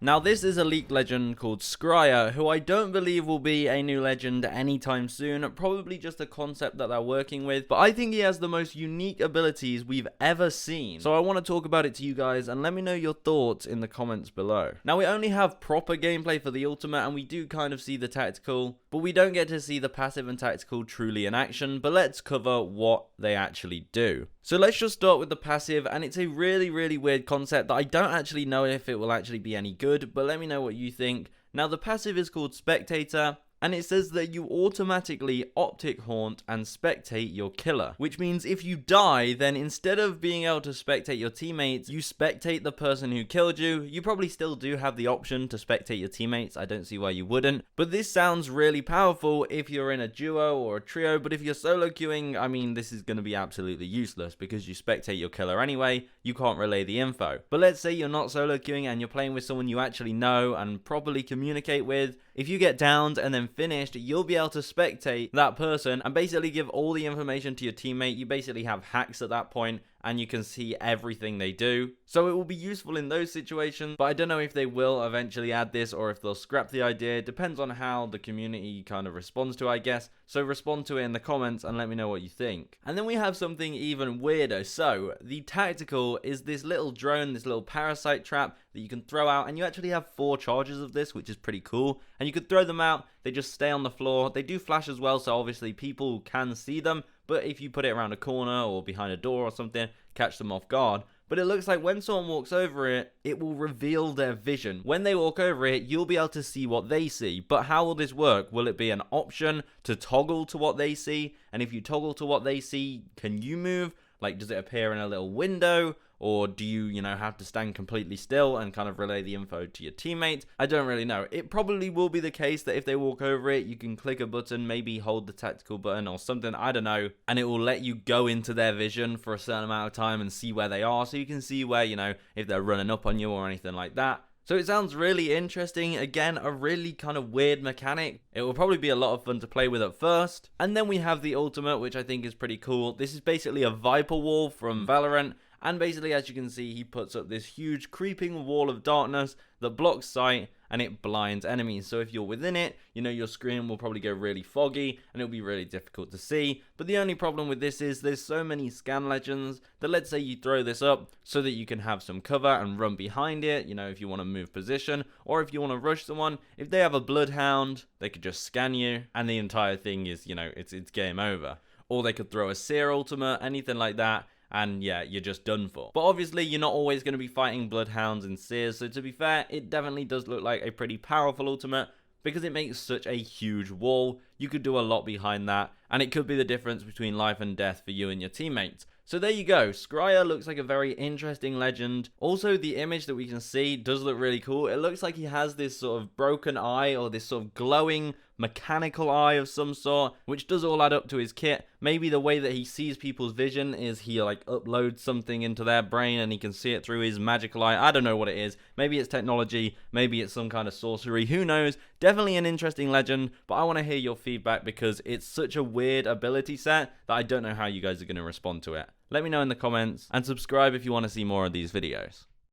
Now this is a Leaked Legend called Scryer, who I don't believe will be a new legend anytime soon, probably just a concept that they're working with, but I think he has the most unique abilities we've ever seen. So I want to talk about it to you guys and let me know your thoughts in the comments below. Now we only have proper gameplay for the ultimate and we do kind of see the tactical, but we don't get to see the passive and tactical truly in action, but let's cover what they actually do. So let's just start with the passive, and it's a really weird concept that I don't actually know if it will actually be any good, but let me know what you think. Now the passive is called Spectator, and it says that you automatically optic haunt and spectate your killer, which means if you die, then instead of being able to spectate your teammates, you spectate the person who killed you. You probably still do have the option to spectate your teammates, I don't see why you wouldn't, but this sounds really powerful if you're in a duo or a trio, but if you're solo queuing, I mean, this is going to be absolutely useless because you spectate your killer anyway, you can't relay the info. But let's say you're not solo queuing and you're playing with someone you actually know and properly communicate with. If you get downed and then finished, you'll be able to spectate that person and basically give all the information to your teammate. You basically have hacks at that point and you can see everything they do. So it will be useful in those situations, but I don't know if they will eventually add this or if they'll scrap the idea. It depends on how the community kind of responds to it, I guess. So respond to it in the comments and let me know what you think. And then we have something even weirder. So the tactical is this little drone, this little parasite trap that you can throw out, and you actually have 4 charges of this, which is pretty cool. And you could throw them out, they just stay on the floor. They do flash as well, so obviously people can see them, but if you put it around a corner or behind a door or something, catch them off guard. But it looks like when someone walks over it, it will reveal their vision. When they walk over it, you'll be able to see what they see. But how will this work? Will it be an option to toggle to what they see? And if you toggle to what they see, can you move? Like, does it appear in a little window? Or do you have to stand completely still and kind of relay the info to your teammates? I don't really know. It probably will be the case that if they walk over it, you can click a button, maybe hold the tactical button or something, I don't know, and it will let you go into their vision for a certain amount of time and see where they are, so you can see where, if they're running up on you or anything like that. So it sounds really interesting. Again, a really kind of weird mechanic. It will probably be a lot of fun to play with at first. And then we have the ultimate, which I think is pretty cool. This is basically a Viper wall from Valorant. And basically, as you can see, he puts up this huge creeping wall of darkness that blocks sight and it blinds enemies. So if you're within it, your screen will probably go really foggy and it'll be really difficult to see. But the only problem with this is there's so many scan legends that let's say you throw this up so that you can have some cover and run behind it, if you want to move position or if you want to rush someone. If they have a bloodhound, they could just scan you and the entire thing is, it's game over. Or they could throw a seer ultimate, anything like that. And yeah, you're just done for. But obviously, you're not always going to be fighting bloodhounds and seers. So to be fair, it definitely does look like a pretty powerful ultimate because it makes such a huge wall. You could do a lot behind that. And it could be the difference between life and death for you and your teammates. So there you go. Scryer looks like a very interesting legend. Also, the image that we can see does look really cool. It looks like he has this sort of broken eye or this sort of glowing mechanical eye of some sort, which does all add up to his kit. Maybe the way that he sees people's vision is he uploads something into their brain and he can see it through his magical eye. I don't know what it is. Maybe it's technology. Maybe it's some kind of sorcery. Who knows? Definitely an interesting legend, but I want to hear your feedback because it's such a weird ability set that I don't know how you guys are going to respond to it. Let me know in the comments and subscribe if you want to see more of these videos.